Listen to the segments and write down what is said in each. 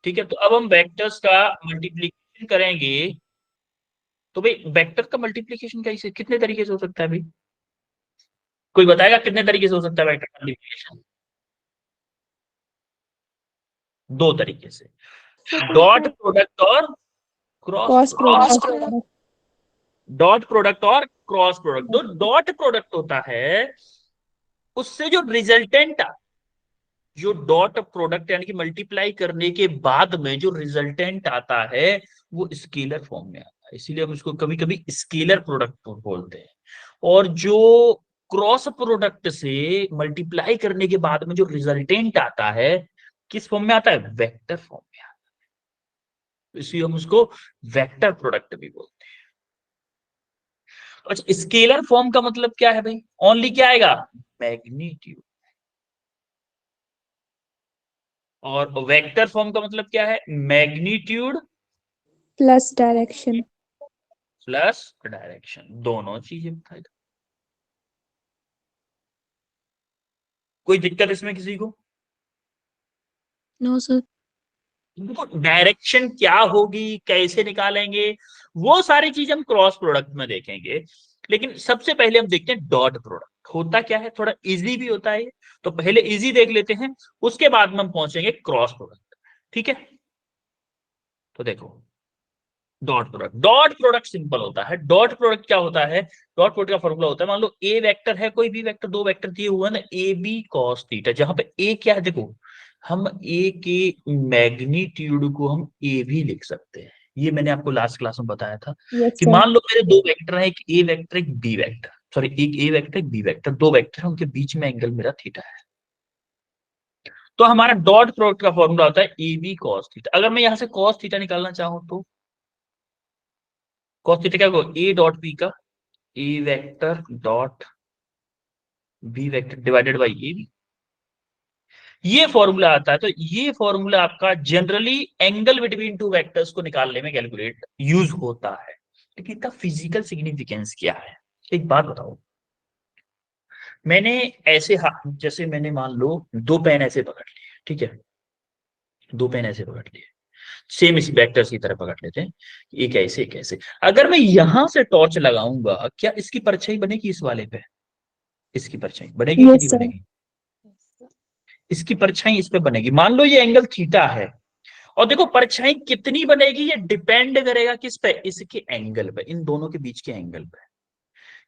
ठीक है, तो अब हम वेक्टर्स का मल्टीप्लीकेशन करेंगे। तो भाई वेक्टर का मल्टीप्लीकेशन कैसे, कितने तरीके से हो सकता है भाई? कोई बताएगा कितने तरीके से हो सकता है वेक्टर मल्टीप्लीकेशन? दो तरीके से, डॉट प्रोडक्ट और cross cross product. Product. Dot product और क्रॉस प्रोडक्ट, जो डॉट प्रोडक्ट होता है उससे जो रिजल्टेंट, जो डॉट प्रोडक्ट यानी कि मल्टीप्लाई करने के बाद में जो रिजल्टेंट आता है वो स्केलर फॉर्म में आता है, इसीलिए हम उसको कभी कभी स्केलर प्रोडक्ट बोलते हैं। और जो क्रॉस प्रोडक्ट से मल्टीप्लाई करने के बाद में जो रिजल्टेंट आता है किस फॉर्म में आता है? वेक्टर फॉर्म में आता है, इसलिए हम उसको वेक्टर प्रोडक्ट भी बोलते हैं। अच्छा, स्केलर फॉर्म का मतलब क्या है भाई? ओनली क्या आएगा? मैग्नीट्यूड। और वेक्टर फॉर्म का मतलब क्या है? Magnitude plus direction. Plus direction, दोनों चीजें बताई। कोई दिक्कत इसमें किसी को? No sir. देखो डायरेक्शन क्या होगी, कैसे निकालेंगे, वो सारी चीज हम क्रॉस प्रोडक्ट में देखेंगे। लेकिन सबसे पहले हम देखते हैं डॉट प्रोडक्ट होता क्या है, थोड़ा इजी भी होता है। तो पहले इजी देख लेते हैं, उसके बाद में हम पहुंचेंगे क्रॉस प्रोडक्ट। ठीक है, तो देखो डॉट प्रोडक्ट सिंपल होता है। डॉट प्रोडक्ट क्या होता है? डॉट प्रोडक्ट का फॉर्मूला होता है, मान लो ए वेक्टर है, कोई भी वेक्टर, दो वेक्टर दिए हुए हैं ना, ए बी कॉस थीटा, जहां पे ए क्या है देखो, हम ए के मैग्नीट्यूड को हम ए भी लिख सकते हैं। ये मैंने आपको लास्ट क्लास में बताया था यस कि सर। मान लो मेरे दो वेक्टर है, एक ए वेक्टर एक बी वेक्टर, सॉरी एक ए वेक्टर एक बी वेक्टर, दो वेक्टर है, उनके बीच में एंगल मेरा थीटा है। तो हमारा डॉट प्रोडक्ट का फॉर्मूला होता है ए बी कॉस थीटा। अगर मैं यहां से कॉस थीटा निकालना चाहूं तो कॉस थीटा क्या होगा? ए डॉट बी का A vector dot B vector divided by A B, ये फॉर्मूला आता है। तो ये फॉर्मूला आपका generally angle between two vectors को निकालने में कैलकुलेट यूज होता है। लेकिन इसका फिजिकल सिग्निफिकेंस क्या है? एक बात बताओ, मैंने ऐसे जैसे मैंने मान लो दो पेन ऐसे पकड़ लिए, ठीक है, दो पेन ऐसे पकड़ लिए, सेम इसी वेक्टर्स की तरह पकड़ लेते हैं, एक ऐसे एक ऐसे। अगर मैं यहां से टॉर्च लगाऊंगा, क्या इसकी परछाई बनेगी इस वाले पे? इसकी परछाई बनेगी कि यस नहीं सर। बनेगी? इसकी परछाई इस पे बनेगी। मान लो ये एंगल थीटा है, और देखो परछाई कितनी बनेगी ये डिपेंड करेगा किस पे? इसके एंगल पे, इन दोनों के बीच के एंगल पे।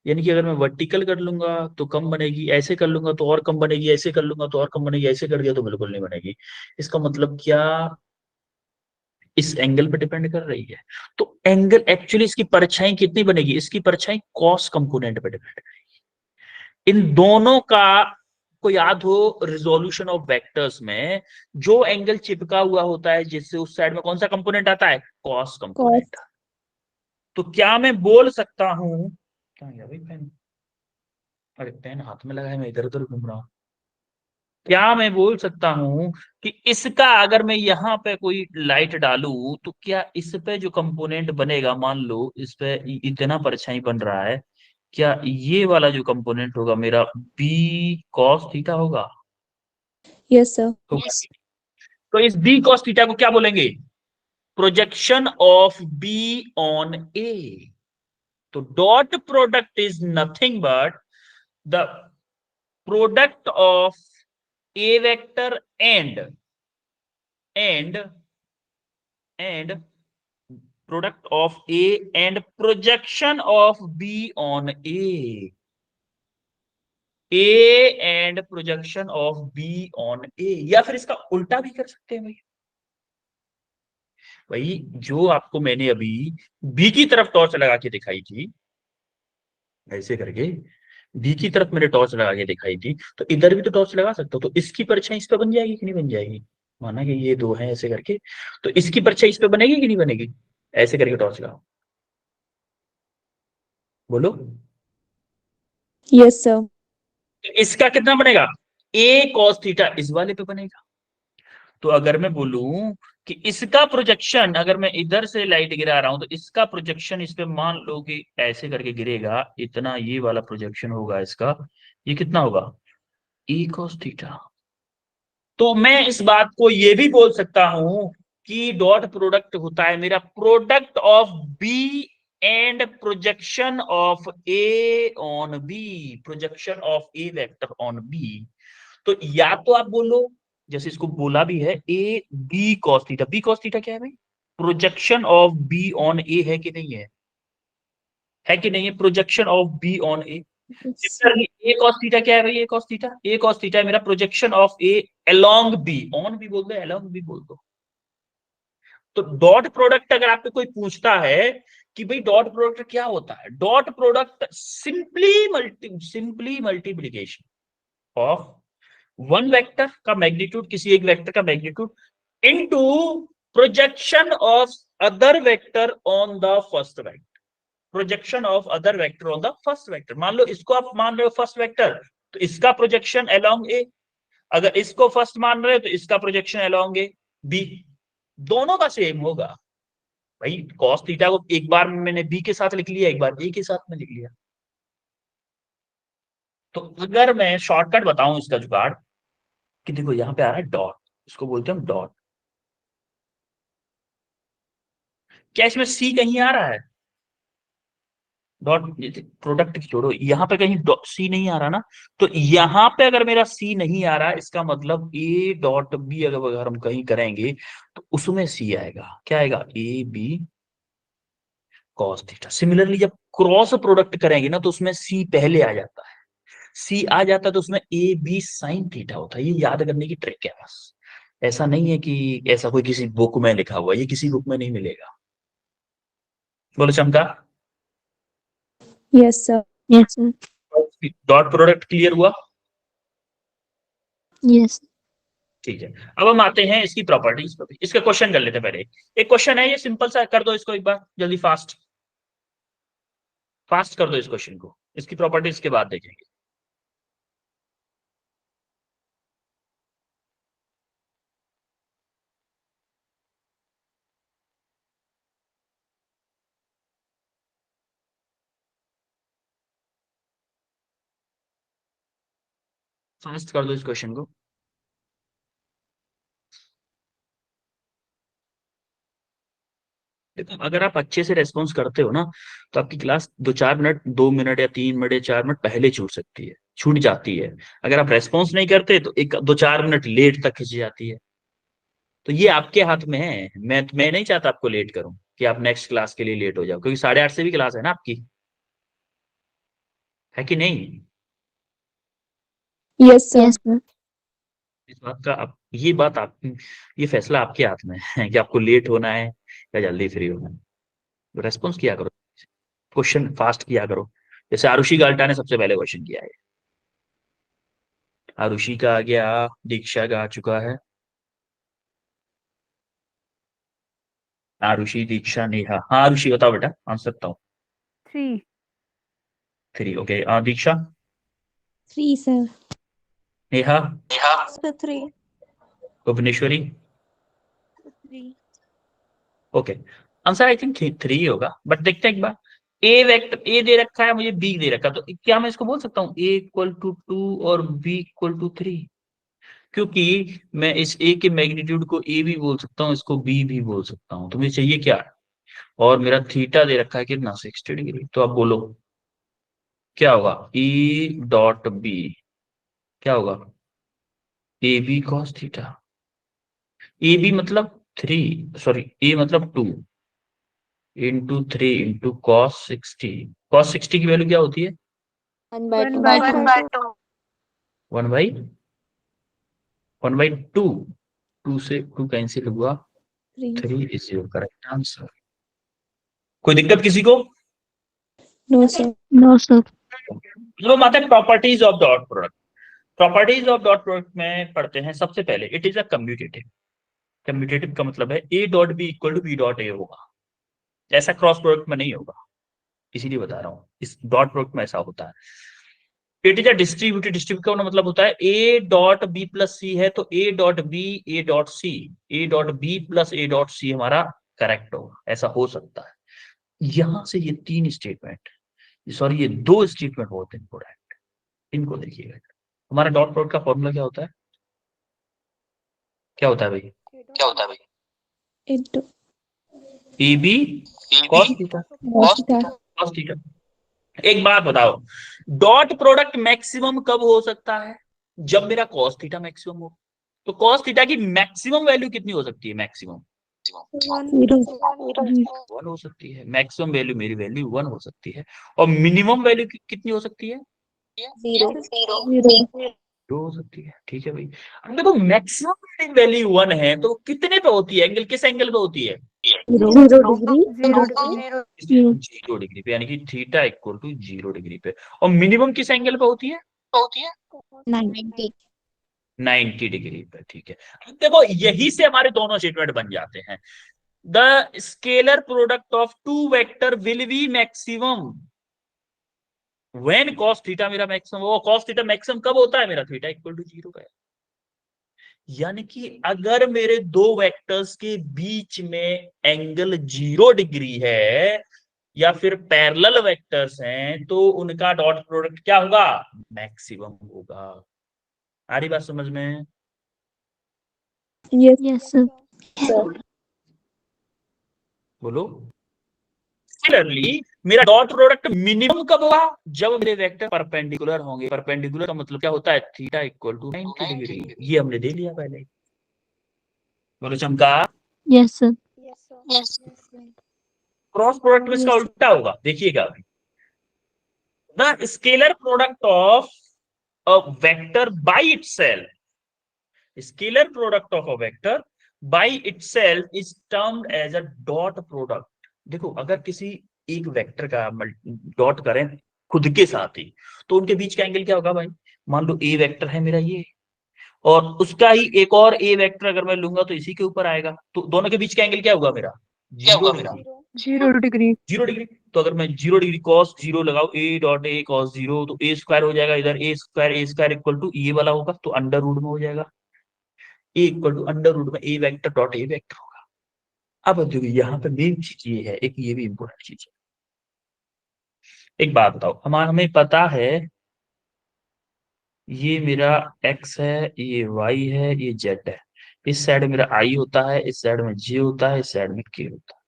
यानी कि अगर मैं वर्टिकल कर लूंगा तो कम बनेगी, ऐसे कर लूंगा तो और कम बनेगी, ऐसे कर लूंगा तो और कम बनेगी, ऐसे कर दिया तो बिल्कुल नहीं बनेगी। इसका मतलब क्या? इस एंगल पे डिपेंड कर रही है। तो एंगल एक्चुअली इसकी परछाई कितनी बनेगी? इसकी परछाई कॉस कंपोनेंट पे डिपेंड करेगी। इन दोनों का को याद हो, रिजोल्यूशन ऑफ वेक्टर्स में जो एंगल चिपका हुआ होता है जिससे उस साइड में कौन सा कंपोनेंट आता है? Cos cos. कंपोनेंट। तो क्या मैं बोल सकता हूं, क्या गया भाई पेन? अरे पेन हाथ में लगा है, मैं इधर उधर घूम रहा हूं। क्या मैं बोल सकता हूं कि इसका अगर मैं यहां पे कोई लाइट डालूं तो क्या इस पे जो कंपोनेंट बनेगा, मान लो इस पे इतना परछाई बन रहा है, क्या ये वाला जो कंपोनेंट होगा मेरा बी कॉस थीटा होगा? Yes sir. तो तो इस बी कॉस थीटा को क्या बोलेंगे? Projection of B on A. तो dot product is nothing but the product of A vector and and product of A and projection of B on A and projection of B on A. या फिर इसका उल्टा भी कर सकते हैं भाई। भाई जो आपको मैंने अभी बी की तरफ टॉर्च लगा के दिखाई थी, ऐसे करके बी की तरफ मैंने टॉर्च लगा के दिखाई थी, तो इधर भी तो टॉर्च लगा सकता हूं। तो इसकी परछाई इस पे बन जाएगी कि नहीं बन जाएगी? माना कि ये दो हैं ऐसे करके, तो इसकी परछाई इस पे बनेगी कि नहीं बनेगी? ऐसे करके टॉर्च लगाओ, बोलो। Yes sir. तो इसका कितना बनेगा? ए कॉस थीटा इस वाले पे बनेगा। तो अगर मैं बोलूं कि इसका प्रोजेक्शन, अगर मैं इधर से लाइट गिरा रहा हूं तो इसका प्रोजेक्शन इस पे मान लो कि ऐसे करके गिरेगा, इतना ये वाला प्रोजेक्शन होगा इसका, ये कितना होगा? ई cos थीटा। तो मैं इस बात को ये भी बोल सकता हूं कि डॉट प्रोडक्ट होता है मेरा product of B and projection of A on B, projection of A vector on B. तो या तो आप बोलो, जैसे इसको बोला भी है, A B cos theta. B cos theta क्या है भाई? Projection of B on A है कि नहीं है? है कि नहीं है? Projection of B on A. Yes. Similarly A cos theta क्या है भाई? A cos theta, A cos theta है मेरा projection of A along B. On भी बोल दो, अलोंग भी बोल दो। तो डॉट प्रोडक्ट अगर आपको कोई पूछता है कि भाई डॉट प्रोडक्ट क्या होता है, dot product simply multiplication of one vector का मैग्नीट्यूड, किसी एक वेक्टर का magnitude, into projection of other vector on the first vector. Projection of other vector on the first vector. मान लो इसको आप मान रहे हो फर्स्ट वेक्टर, तो इसका प्रोजेक्शन अलोंग ए। अगर इसको फर्स्ट मान रहे हो तो इसका प्रोजेक्शन अलोंग ए बी। दोनों का सेम होगा भाई। कॉस थीटा को एक बार मैंने बी के साथ लिख लिया, एक बार ए के साथ में लिख लिया। तो अगर मैं शॉर्टकट बताऊं इसका जुगाड़, कि देखो यहां पे आ रहा है डॉट, इसको बोलते हैं हम डॉट। क्या इसमें सी कहीं आ रहा है? डॉट प्रोडक्ट की छोड़ो, यहां पे कहीं सी नहीं आ रहा ना। तो यहां पे अगर मेरा सी नहीं आ रहा, इसका मतलब ए डॉट बी अगर हम कहीं करेंगे तो उसमें सी आएगा। क्या आएगा? A B cos theta. Similarly जब क्रॉस प्रोडक्ट करेंगे ना तो उसमें सी पहले आ जाता है। सी आ जाता है तो उसमें ए बी साइन थीटा होता है। ये याद करने की ट्रिक है बस। ऐसा नहीं है कि ऐसा कोई किसी बुक में लिखा हुआ है, ये किसी बुक में नहीं मिलेगा। बोलो चमका। Yes, sir. Yes, sir. Dot product clear हुआ? Yes. ठीक है। अब हम आते हैं इसकी प्रॉपर्टीज पर। इसका क्वेश्चन कर लेते हैं पहले। एक क्वेश्चन है ये, सिंपल सा, कर दो इसको एक बार जल्दी, फास्ट फास्ट कर दो इस क्वेश्चन को। इसकी प्रॉपर्टीज के बाद देखेंगे। फास्ट कर दो इस क्वेश्चन को। देखो अगर आप अच्छे से रेस्पॉन्स करते हो ना, तो आपकी क्लास 2-4 मिनट, 2 मिनट या 3 मिनट या 4 मिनट पहले छूट सकती है, छूट जाती है। अगर आप रेस्पॉन्स नहीं करते तो 1-2-4 मिनट लेट तक खिंच जाती है। तो ये आपके हाथ में है। मैं नहीं चाहता आपको लेट करूं, कि आप नेक्स्ट क्लास के लिए लेट हो जाओ, क्योंकि 8:30 से भी क्लास है ना आपकी, है कि नहीं? Yes, sir. Yes, sir. इस बात का आप, ये बात आप, ये फैसला आपके हाथ में है कि आपको लेट होना है या जल्दी फ्री होना है। तो रेस्पॉन्स किया करो, क्वेश्चन फास्ट किया करो। जैसे आरुषि गाल्टा ने सबसे पहले क्वेश्चन किया है। आरुषि का आ गया, दीक्षा का आ चुका है। आरुषि, दीक्षा, नेहा। हाँ आरुषि बताओ बेटा, आंसर बताओ। 3. 3, okay. Diksha? 3, sir. Neha? Sir, 3. Bhuvaneshwari? 3. Okay. Answer I think 3 होगा, बट देखते हैं एक बार। ए वेक्टर ए दे रखा है मुझे, बी दे रखा है, तो क्या मैं इसको बोल सकता हूँ ए इक्वल टू 2 और बी इक्वल टू 3? क्योंकि मैं इस ए के मैग्नीट्यूड को ए भी बोल सकता हूँ, इसको बी भी बोल सकता हूँ। तो मुझे चाहिए क्या? और मेरा थीटा दे रखा है कितना? 60 डिग्री। तो आप बोलो क्या होगा? ई डॉट बी क्या होगा? A B cos theta. A B मतलब 3, सॉरी ए मतलब 2 इंटू 3 इंटू cos 60। cos 60 की वैल्यू क्या होती है? 1/2. 1/2। 2 से 2 कैंसिल हुआ, 3. 3 इज योर करेक्ट आंसर। कोई दिक्कत किसी को? No, sir. No, sir. चलो हम आते हैं properties of dot product. Properties of dot product में पढ़ते हैं। सबसे पहले it is a commutative. Commutative का मतलब है A dot B equal to B dot A होगा। ऐसा क्रॉस प्रोडक्ट में नहीं होगा, इसीलिए बता रहा हूँ। इस डॉट प्रोडक्ट में ऐसा होता है। It is a distributed. Distribute का मतलब होता है A dot B plus C है तो A dot B A dot C, A dot B plus A dot C हमारा करेक्ट होगा। ऐसा हो सकता है। यहां से ये 3 स्टेटमेंट, सॉरी ये 2 स्टेटमेंट बहुत इंपॉर्टेंट, इनको देखिएगा। हमारा डॉट प्रोडक्ट का फॉर्मूला क्या होता है? क्या होता है भाई? क्या होता है भाई? into A B cos theta, cos theta. Cos theta. एक बात बताओ, डॉट प्रोडक्ट मैक्सिमम कब हो सकता है? जब मेरा कॉस थीटा मैक्सिमम हो। तो कॉस थीटा की मैक्सिमम वैल्यू कितनी हो सकती है? मैक्सिमम 0. 1 हो सकती है। मैक्सिमम वैल्यू मेरी वैल्यू 1 हो सकती है। और मिनिमम वैल्यू कितनी हो सकती है? 0. 2 हो सकती है। ठीक है भाई। अब देखो मैक्सिमम वैल्यू 1 है तो कितने पे होती है? एंगल किस एंगल पे होती है? 0 degree. 0 डिग्री पे, यानी कि थीटा इक्वल टू 0 डिग्री पे। और मिनिमम किस एंगल पे होती है? 90. 90 डिग्री पे। ठीक है। अब देखो यही से हमारे दोनों स्टेटमेंट बन जाते हैं। The scalar product of two vector will be maximum when cos theta मेरा मैक्सिमम हो। कॉस थीटा मैक्सिमम कब होता है? मेरा थीटा इक्वल टू 0 है। यानी कि अगर मेरे दो वेक्टर्स के बीच में एंगल 0 डिग्री है या फिर पैरेलल वेक्टर्स हैं तो उनका डॉट प्रोडक्ट क्या होगा? मैक्सिमम होगा। आ रही बात समझ में? Yes. Yes, sir. बोलो। सिमिलरली मेरा डॉट प्रोडक्ट मिनिमम कब होगा? जब मेरे वेक्टर परपेंडिकुलर होंगे। परपेंडिकुलर का मतलब क्या होता है? Theta equal to 90 degree. ये हमने दे लिया पहले। बोलो चमका। Yes, sir. क्रॉस प्रोडक्ट में इसका उल्टा होगा। देखिएगा, the scalar product of a vector by itself, scalar product of a vector by itself is termed as a dot product. देखो अगर किसी एक वेक्टर का डॉट करें खुद के साथ ही तो उनके बीच का एंगल क्या होगा भाई? मान लो ए वेक्टर है मेरा ये, और उसका ही एक और ए वेक्टर अगर मैं लूंगा तो इसी के ऊपर आएगा, तो दोनों के बीच का एंगल क्या होगा मेरा? 0 डिग्री। 0 degree. 0 डिग्री। तो अगर मैं 0 डिग्री कॉस 0 लगाऊ, ए डॉट ए कॉस 0, तो ए स्क्वायर हो जाएगा। इधर ए स्क्वायर इक्वल टू ये वाला होगा, तो अंडर रूट में हो जाएगा। ए इक्वल टू अंडर रूट में ए वेक्टर डॉट ए वेक्टर होगा। अब देखो यहाँ पे मेन चीज ये है, एक ये भी इंपॉर्टेंट चीज है। एक बात बताओ, हमें पता है ये मेरा x है, ये y है, ये z है। इस साइड मेरा i होता है, इस साइड में j होता है, इस साइड में k होता है।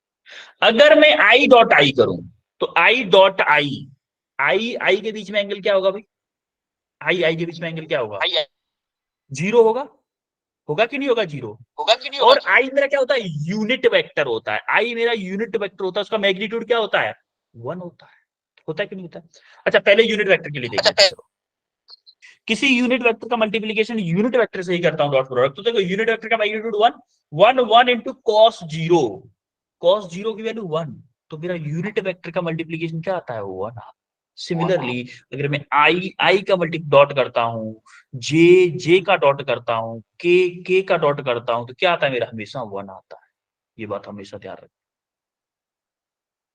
अगर मैं i डॉट आई करूं तो i डॉट आई के बीच में एंगल क्या होगा भाई? आई के बीच में एंगल क्या होगा? 0 होगा। होगा कि नहीं होगा? 0 और आई मेरा क्या होता है? यूनिट वेक्टर होता है। आई मेरा यूनिट वेक्टर होता है, उसका मैग्नीट्यूड क्या होता है? 1 होता है कि नहीं होता है? अच्छा पहले यूनिट वेक्टर के लिए देख लेते हैं। चलो, किसी यूनिट वेक्टर का मल्टीप्लिकेशन यूनिट वेक्टर से ही करता हूं डॉट प्रोडक्ट, तो देखो यूनिट वेक्टर का मैग्नीट्यूड 1 इंटू कॉस 0। कॉस 0 की वैल्यू 1, तो मेरा यूनिट वेक्टर का मल्टीप्लिकेशन क्या आता है? 1। सिमिलरली अगर मैं आई का मल्टी डॉट करता हूं, जे का डॉट करता हूं, के का डॉट करता हूं, तो क्या आता है मेरा? हमेशा 1 आता है। ये बात हमेशा ध्यान रखना।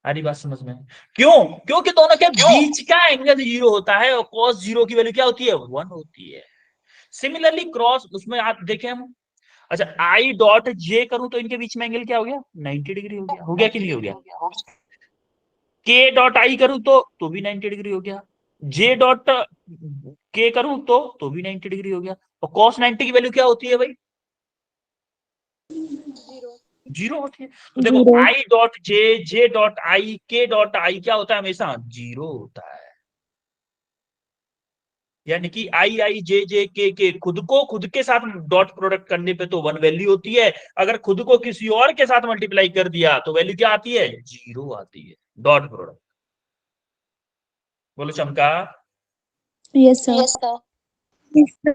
सारी बात समझ में? क्यों? क्योंकि दोनों के बीच का एंगल 0 होता है और cos 0 की वैल्यू क्या होती है? 1 होती है। सिमिलरली क्रॉस उसमें आप देखें हम, अच्छा आई डॉट जे करूं तो इनके बीच में एंगल क्या हो गया? 90 डिग्री हो गया। हो गया कि नहीं हो गया? के डॉट आई करूं तो भी 90 डिग्री हो गया। जे डॉट के करूं तो भी 90 डिग्री हो गया। और cos 90 की वैल्यू क्या होती है भाई? 0 होती है। तो देखो 0. आई डॉट जे डॉट आई, के डॉट आई क्या होता है? हमेशा 0 होता है। यानी कि आई जे के खुद के साथ डॉट प्रोडक्ट करने पे तो 1 वैल्यू होती है, अगर खुद को किसी और के साथ मल्टीप्लाई कर दिया तो वैल्यू क्या आती है? 0 आती है। Dot product. बोलो चमका। Yes, sir. Yes, sir.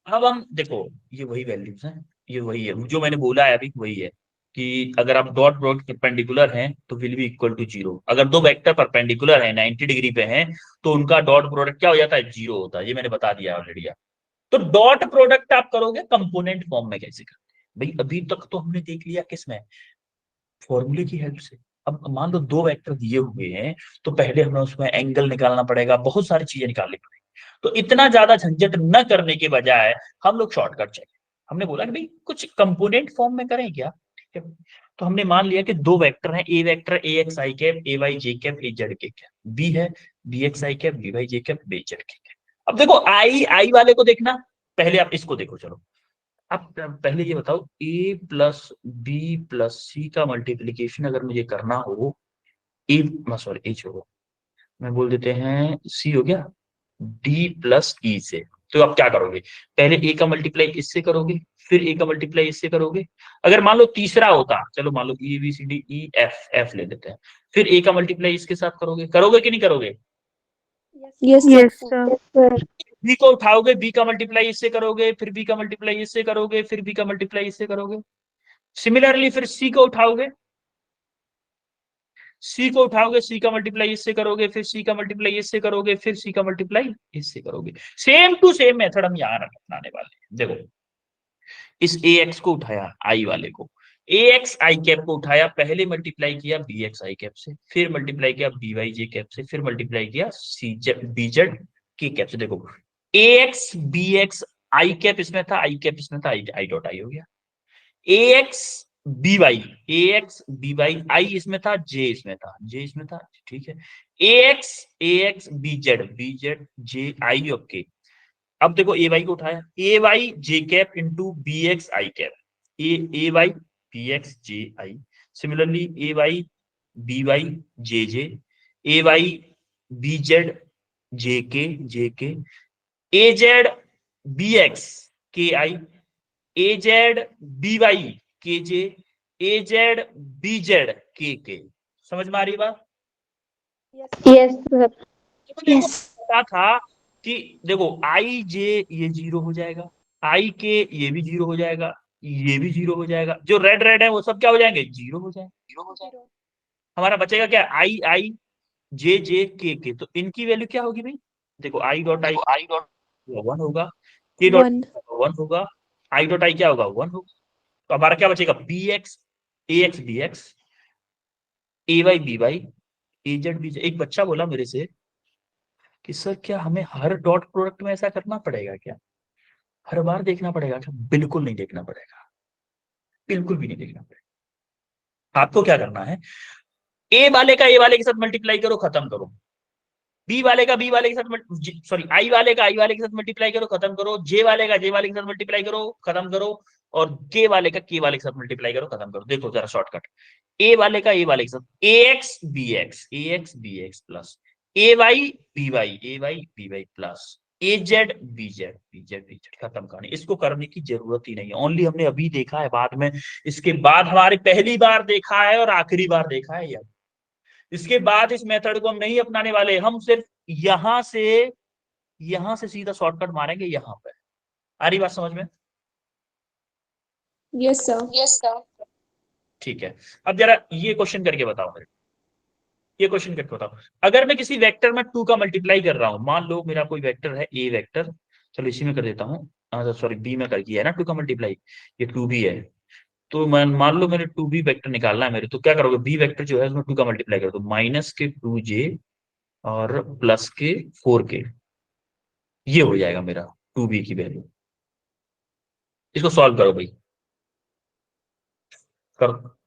अब हम देखो ये वही वैल्यूज हैं, ये वही है जो मैंने बोला है अभी, वही है कि अगर आप डॉट प्रोडक्ट परपेंडिकुलर हैं तो विल बी इक्वल टू 0। अगर दो वेक्टर परपेंडिकुलर हैं 90 डिग्री पे हैं तो उनका डॉट प्रोडक्ट क्या हो जाता है? 0 होता है। ये मैंने बता दिया ऑलरेडी। तो डॉट प्रोडक्ट आप करोगे कंपोनेंट फॉर्म में कैसे करते हैं भाई? अभी तक तो हमने देख लिया किसमें? फॉर्मूले की हेल्प से। अब मान लो दो वेक्टर दिए हुए हैं तो पहले हमें उसमें एंगल निकालना पड़ेगा, बहुत सारी चीजें निकालनी पड़ेगी। तो इतना ज्यादा झंझट न करने के बजाय हम लोग शॉर्टकट चाहिए। हमने बोला कि भाई कुछ कंपोनेंट फॉर्म में करें क्या? ठीक है। तो हमने मान लिया कि दो वेक्टर हैं, A vector A x I cap, A Y J cap, A Z के कैप, बी है बी एक्स आई कैप, बी वाई जे कैप, बी जेड के कैप। अब देखो आई वाले को देखना, पहले आप इसको देखो। चलो अब पहले ये बताओ, ए प्लस बी प्लस सी का मल्टीप्लीकेशन अगर मुझे करना हो, ए सॉरी ए छोड़ो, मैं बोल देते हैं सी हो गया डी प्लस ई से। तो आप क्या करोगे, पहले ए का मल्टीप्लाई इससे करोगे, फिर ए का मल्टीप्लाई इससे करोगे। अगर मान लो तीसरा होता, चलो मान लो A B C D E F, F ले लेते हैं, फिर ए का मल्टीप्लाई इसके साथ करोगे, करोगे कि नहीं करोगे? Yes, sir. Yes, sir. B को उठाओगे, बी का मल्टीप्लाई इससे करोगे, फिर बी का मल्टीप्लाई इससे करोगे, फिर बी का मल्टीप्लाई इससे करोगे। सिमिलरली फिर सी को उठाओगे, सी को उठाओगे, सी का मल्टीप्लाई इससे करोगे, फिर सी का मल्टीप्लाई इससे करोगे, फिर सी का मल्टीप्लाई इससे करोगे। सेम टू सेम मेथड हम यहाँ अपनाने वाले हैं। देखो, इस ए एक्स को उठाया आई वाले को, ए एक्स आई कैप को उठाया, पहले मल्टीप्लाई किया बी एक्स आई कैप से, फिर मल्टीप्लाई किया बी वाई जे कैप से, फिर मल्टीप्लाई किया सी बी जेड के कैप से। देखो, a x B X I cap इसमें था, आई कैप इसमें था, आई डॉट आई हो गया। ए x B y, a x B y, आई इसमें था, जे इसमें था, जे इसमें था, ठीक है। ए एक्स बी जेड जे आई ओके। अब देखो ए वाई को उठाया, ए वाई जे कैप इंटू बी एक्स आई कैप, ए वाई बी एक्स जे आई। सिमिलरली ए वाई बी वाई जे, ए वाई बी जेड जे के, ए जेड बी एक्स के आई, ए जेड बी वाई के जे, ए जेड बी जेड के। समझ में आ रही बात? Yes, sir. तो देखो पता था कि देखो आई जे ये जीरो हो जाएगा, आई के ये भी जीरो हो जाएगा, ये भी जीरो हो जाएगा, जो रेड रेड है वो सब क्या हो जाएंगे, जीरो हो जाएंगे, जीरो हो जाएगा। हमारा बचेगा क्या, आई आई जे के। तो इनकी वैल्यू क्या होगी भाई, देखो आई डॉट वन होगा, के डॉट 1. वन होगा, आई डॉट आई क्या होगा, वन होगा। तो हमारा क्या बचेगा, बी एक्स बी एक्स, ए वाई बी वाई, ए जेड बी जेड। एक बच्चा बोला मेरे से कि सर क्या हमें हर डॉट प्रोडक्ट में ऐसा करना पड़ेगा क्या, हर बार देखना पड़ेगा क्या? बिल्कुल नहीं देखना पड़ेगा, बिल्कुल भी नहीं देखना पड़ेगा। आपको क्या करना है, ए वाले का ए वाले के साथ मल्टीप्लाई करो, खत्म करो। बी वाले का बी वाले के साथ, सॉरी आई वाले का आई वाले के साथ मल्टीप्लाई करो, खत्म करो। जे वाले का जे वाले के साथ मल्टीप्लाई करो, खत्म करो। और के वाले का के वाले के साथ मल्टीप्लाई करो, खत्म करो। देखो जरा शॉर्टकट, ए वाले का ए वाले के साथ a x B x plus A y B Y plus A Z B Z खत्म कहानी। इसको करने की जरूरत ही नहीं है, ओनली हमने अभी देखा है, बाद में इसके बाद हमारे पहली बार देखा है और आखिरी बार देखा है यार। इसके बाद इस मेथड को हम नहीं अपनाने वाले, हम सिर्फ यहां से यहां से सीधा शॉर्टकट मारेंगे यहां पर। आ रही बात समझ में? Yes, sir. Yes sir. ठीक है, अब जरा ये क्वेश्चन करके बताओ मेरे, ये क्वेश्चन करके बताओ। अगर मैं किसी वेक्टर में 2 का मल्टीप्लाई कर रहा हूं, मान लो मेरा कोई वेक्टर है ए वेक्टर, चलो इसी में कर देता हूँ, सॉरी बी में कर किया है ना 2 का मल्टीप्लाई, ये 2b है। तो मान लो मैंने 2b वेक्टर निकालना है मेरे, तो क्या करोगे, बी वेक्टर जो है उसमें 2 का मल्टीप्लाई कर दो, माइनस के 2j और प्लस के 4k, ये हो जाएगा मेरा 2b की वैल्यू। इसको सॉल्व करो भाई, करो।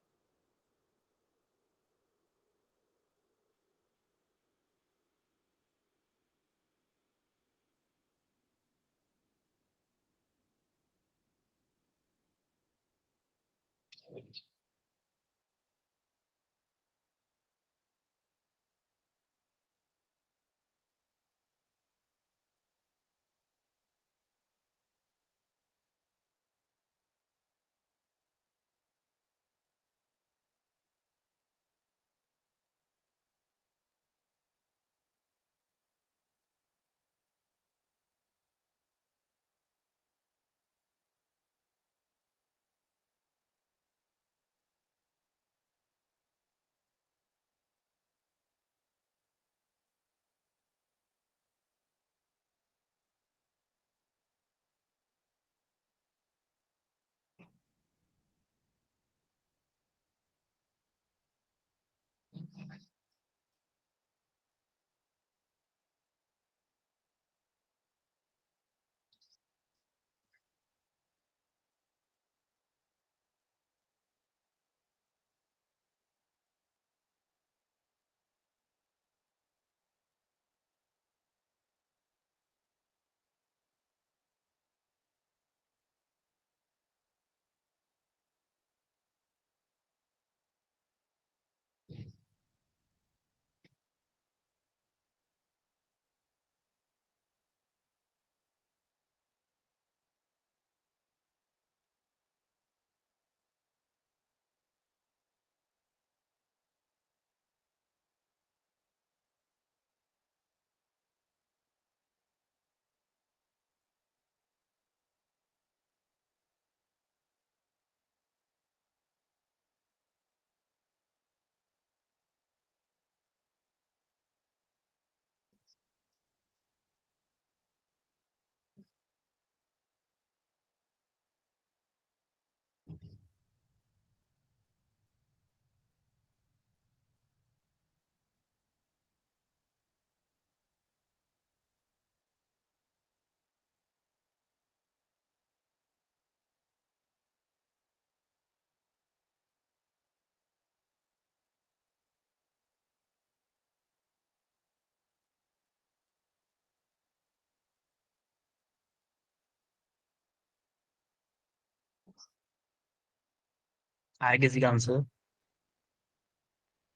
आया किसी का आंसर?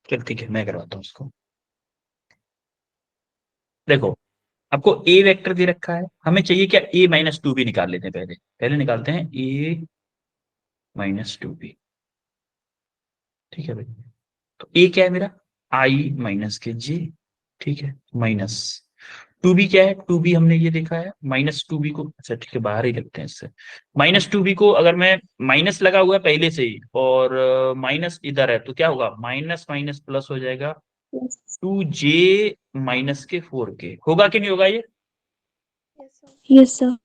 चल ठीक है, मैं करवाता हूँ उसको। देखो, आपको ए वेक्टर दे रखा है, हमें चाहिए क्या, ए माइनस टू बी निकाल लेते हैं। पहले पहले निकालते हैं ए माइनस टू बी। ठीक है भाई, तो ए क्या है मेरा, आई माइनस के जे। ठीक है, माइनस टू बी क्या है, टू बी हमने ये देखा है, माइनस टू बी को, अच्छा ठीक है बाहर ही रखते हैं इससे। माइनस टू बी को अगर मैं, माइनस लगा हुआ है पहले से ही और माइनस इधर है, तो क्या होगा, माइनस माइनस प्लस हो जाएगा, Yes. टू जे माइनस के फोर के। होगा कि नहीं होगा ये? Yes, sir. Yes, sir.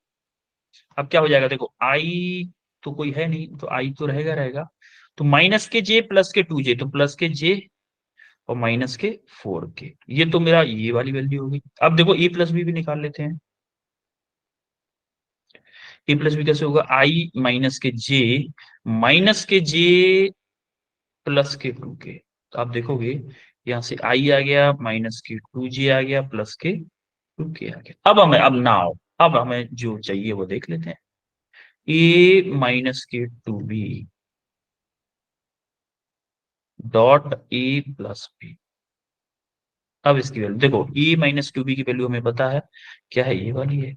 अब क्या हो जाएगा, देखो आई तो कोई है नहीं, तो आई तो रहेगा रहेगा, तो माइनस के जे प्लस के टू जे, तो प्लस के जे और माइनस के फोर के, ये तो मेरा ये वाली वैल्यू होगी। अब देखो ए प्लस बी भी निकाल लेते हैं। ए प्लस बी कैसे होगा, आई माइनस के जे प्लस के टू के। तो आप देखोगे यहां से आई आ गया, माइनस के टू जे आ गया, प्लस के टू के आ गया। अब हमें, अब नाउ अब हमें जो चाहिए वो देख लेते हैं, ए माइनस के two B dot A plus B. अब इसकी वैल्यू देखो, ए माइनस टू बी की वैल्यू हमें पता है, क्या है, ये वाली है,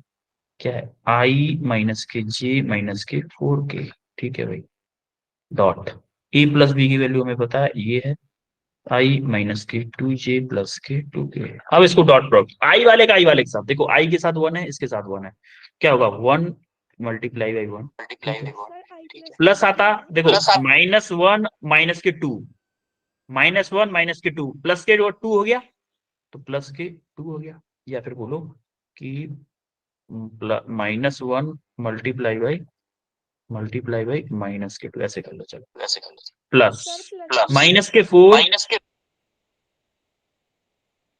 क्या है, आई माइनस के जे माइनस के फोर के। ठीक है भाई, डॉट ए प्लस बी की वैल्यू हमें पता है, ये है आई माइनस के टू जे प्लस के टू के। अब इसको डॉट प्रोडक्ट, आई वाले के साथ देखो, आई के साथ वन है, इसके साथ वन है, क्या होगा, वन मल्टीप्लाई बाई वन। ठीक है, Sir, I plus plus two आता, J minus देखो माइनस वन माइनस के टू, माइनस वन माइनस के टू प्लस के टू हो गया, तो प्लस के टू हो गया, या फिर बोलो कि minus one multiply by minus के टू, ऐसे कर लो चलो, प्लस sir plus माइनस के फोर,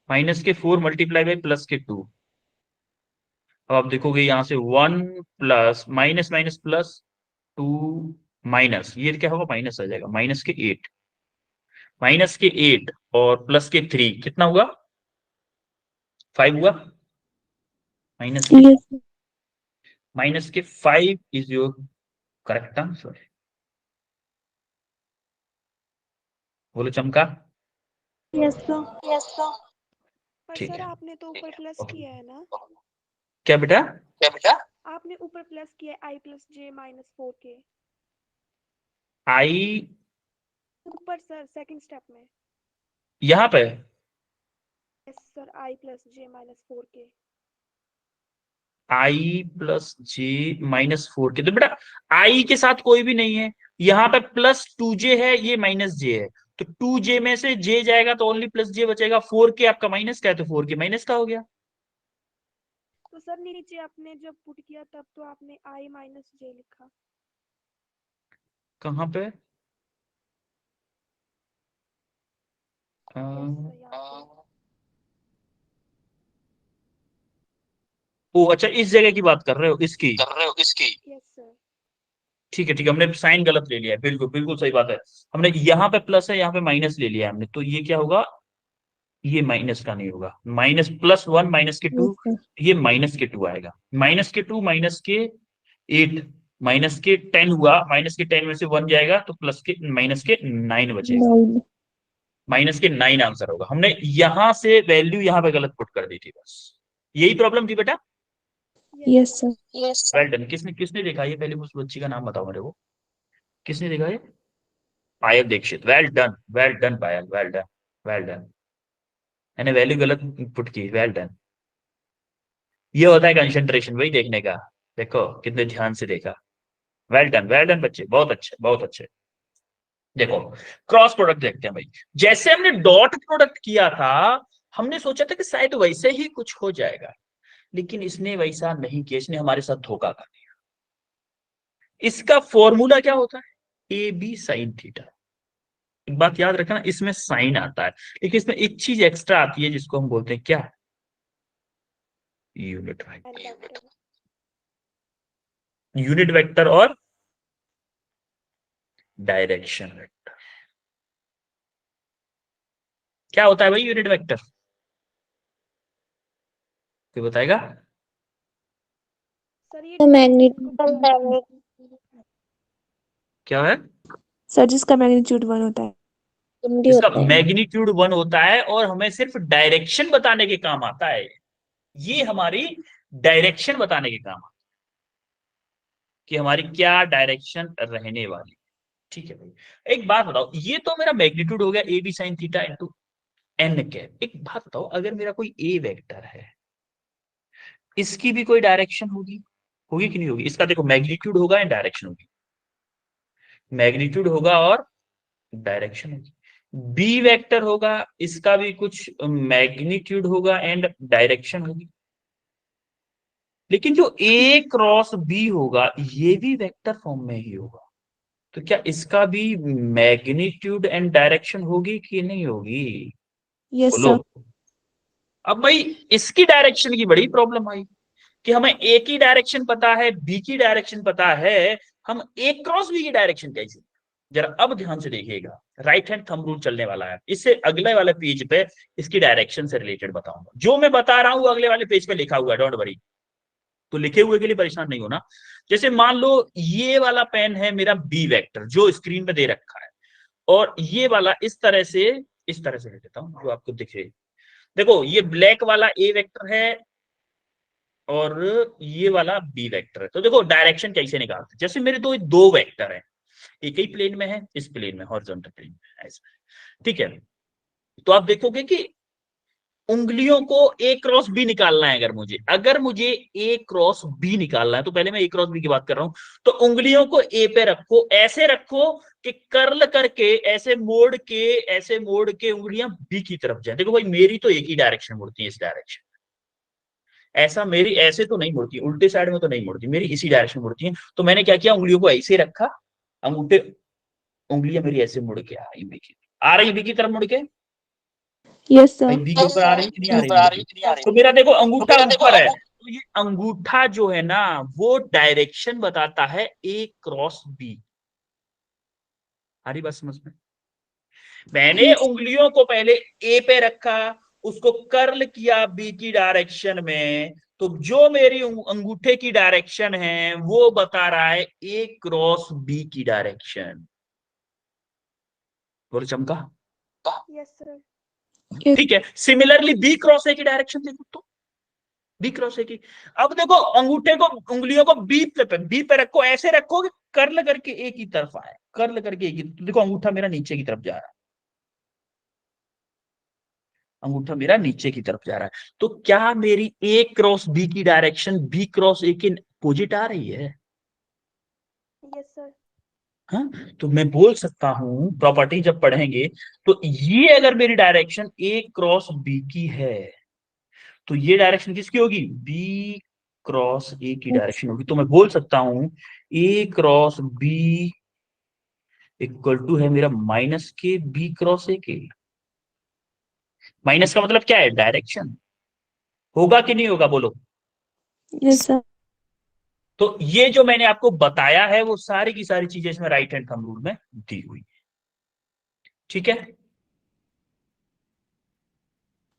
माइनस के फोर मल्टीप्लाई बाई प्लस के टू। अब आप देखोगे यहां से one plus minus minus plus two, minus ये क्या होगा, माइनस आ जाएगा, माइनस के एट, माइनस के एट और प्लस के थ्री कितना हुआ, फाइव हुआ, माइनस के, Yes. माइनस के five is your correct answer. बोलो चमका। Yes, sir. पर ठीक सर है, आपने तो ऊपर प्लस किया है ना, क्या बेटा, आपने ऊपर प्लस किया है I plus J minus 4K आई ऊपर सर सेकंड स्टेप में। यहाँ पे, yes sir, I plus J minus 4K। I plus J minus four के, तो बेटा आई के साथ कोई भी नहीं है, यहाँ पे प्लस टू जे है, ये माइनस जे है, तो टू जे में से जे जाएगा तो ओनली प्लस जे बचेगा, फोर के आपका माइनस का है, तो फोर के माइनस का हो गया। तो सर नीचे आपने जब पुट किया तब तो आपने I minus J लिखा। कहाँ पे, यस सर यहाँ पे। ओ अच्छा, इस जगह की बात कर रहे हो, इसकी, यस सर। ठीक है, हमने साइन गलत ले लिया है, बिल्कुल बिल्कुल सही बात है, हमने यहाँ पे प्लस है यहाँ पे माइनस ले लिया है हमने, तो ये क्या होगा, ये माइनस का नहीं होगा, माइनस प्लस वन माइनस के Yes, टू, sir. ये माइनस के टू आएगा, माइनस के टू माइनस के एट माइनस के टेन हुआ, माइनस के टेन में से वन जाएगा तो प्लस के माइनस के नाइन बचेगा, 9. माइनस के नाइन आंसर होगा। हमने यहां से वैल्यू यहाँ पे गलत पुट कर दी थी, बस यही प्रॉब्लम थी बेटा। Yes Yes, sir. sir. Well done, किसने किसने देखा ये, पहले उस बच्ची का नाम बताओ मेरे को, किसने देखा ये, पायल दीक्षित, वेल डन पायल, वेल डन, मैंने वैल्यू गलत पुट की, वेल डन। ये होता है कंसंट्रेशन वही देखने का, देखो कितने ध्यान से देखा, वेल डन बच्चे, बहुत अच्छे बहुत अच्छे। देखो, क्रॉस प्रोडक्ट देखते हैं भाई, जैसे हमने डॉट प्रोडक्ट किया था, हमने सोचा था कि शायद वैसे ही कुछ हो जाएगा, लेकिन इसने वैसा नहीं किया, इसने हमारे साथ धोखा कर दिया। इसका फॉर्मूला क्या होता है, ए बी साइन थीटा। एक बात याद रखना, इसमें साइन आता है, लेकिन इसमें एक चीज एक्स्ट्रा आती है जिसको हम बोलते हैं क्या, unit vector, and vector. Unit vector और डायरेक्शन वेक्टर। क्या होता है भाई यूनिट वेक्टर, कोई बताएगा? सर ये The डायरेक्शन magnitude. को, क्या है, सर जिसका मैग्नीट्यूड 1 होता है। इसका मैग्नीट्यूड 1 होता है और हमें सिर्फ डायरेक्शन बताने के काम आता है। ये हमारी डायरेक्शन बताने के काम आता है कि हमारी क्या डायरेक्शन रहने वाली। ठीक है भाई, एक बात बताओ, ये तो मेरा मैग्नीट्यूड हो गया A B sine theta into N cap. एक बात बताओ, अगर मेरा कोई ए वेक्टर है, इसकी भी कोई डायरेक्शन होगी, होगी कि नहीं होगी? इसका देखो मैग्नीट्यूड होगा या डायरेक्शन होगी? मैग्नीट्यूड होगा और डायरेक्शन होगी। बी वेक्टर होगा, इसका भी कुछ मैग्नीट्यूड होगा एंड डायरेक्शन होगी। लेकिन जो ए क्रॉस बी होगा ये भी वेक्टर फॉर्म में ही होगा, तो क्या इसका भी मैग्नीट्यूड एंड डायरेक्शन होगी कि नहीं होगी? यस बोलो। सर। अब भाई इसकी डायरेक्शन की बड़ी प्रॉब्लम आई कि हमें ए की डायरेक्शन पता है, बी की डायरेक्शन पता है, हम ए क्रॉस बी की डायरेक्शन कैसे? जरा अब ध्यान से देखिएगा, राइट हैंड थंब रूल चलने वाला है, इससे अगले वाले पेज पे इसकी डायरेक्शन से रिलेटेड बताऊंगा। जो मैं बता रहा हूं अगले वाले पेज पे लिखा हुआ है, डोंट वरी। तो लिखे हुए के लिए परेशान नहीं होना। जैसे मान लो ये वाला पेन है मेरा बी वेक्टर जो स्क्रीन पे दे रखा है, और ये वाला इस तरह से ले लेता हूं जो आपको दिखे। देखो ये ब्लैक वाला ए वेक्टर है और ये वाला बी वेक्टर है। तो देखो डायरेक्शन कैसे निकालते हैं। जैसे मेरे दो वेक्टर है, एक ही प्लेन में है, इस प्लेन में हॉरिजॉन्टल प्लेन में ऐसा, ठीक है। तो आप देखोगे कि उंगलियों को ए क्रॉस बी निकालना है। अगर मुझे ए क्रॉस बी निकालना है, तो पहले मैं ए क्रॉस बी की बात कर रहा हूं, तो उंगलियों को ए पे रखो, ऐसे रखो कि कर्ल करके ऐसे मोड़ के उंगलियां बी की तरफ जाए। देखो भाई मेरी तो एक ही डायरेक्शन मुड़ती है, इस डायरेक्शन। ऐसा मेरी ऐसे तो नहीं मुड़ती, उल्टे साइड में तो नहीं मुड़ती, मेरी इसी डायरेक्शन मुड़ती है। तो मैंने क्या किया, उंगलियों को ऐसे रखा, अंगूठे उंगलियां मेरी ऐसे मुड़ के आ रही बी की तरफ मुड़ के। यस भाई सर। बी के ऊपर आ रही कि नहीं आ रही? तो मेरा देखो अंगूठा ऊपर है, तो ये अंगूठा जो है ना वो डायरेक्शन बताता है ए क्रॉस बी। आ रही बात समझ में? मैंने उंगलियों को पहले ए पे रखा, उसको कर्ल किया बी की डायरेक्शन में, तो जो मेरी अंगूठे की डायरेक्शन है वो बता रहा है ए क्रॉस बी की डायरेक्शन। बोलो चमका? Yes sir. ठीक है। सिमिलरली बी क्रॉस ए की डायरेक्शन देखो तो, बी क्रॉस ए की। अब देखो अंगूठे को उंगलियों को बी पे रखो, ऐसे रखो कि कर्ल करके ए की तरफ आए, कर्ल करके ए की। तो देखो अंगूठा मेरा नीचे की तरफ जा रहा है, अंगूठा मेरा नीचे की तरफ जा रहा है। तो क्या मेरी ए क्रॉस बी की डायरेक्शन बी क्रॉस ए के अपोजिट आ रही है? Yes sir. हाँ, तो मैं बोल सकता हूं प्रॉपर्टी जब पढ़ेंगे, तो ये अगर मेरी डायरेक्शन ए क्रॉस बी की है, तो ये डायरेक्शन किसकी होगी? बी क्रॉस ए की डायरेक्शन होगी। तो मैं बोल सकता हूं ए क्रॉस बी इक्वल टू है मेरा माइनस के बी क्रॉस ए के। माइनस का मतलब क्या है? डायरेक्शन। होगा कि नहीं होगा बोलो? Yes sir. तो ये जो मैंने आपको बताया है वो सारी की सारी चीजें इसमें राइट हैंड थंब रूल में दी हुई है। ठीक है,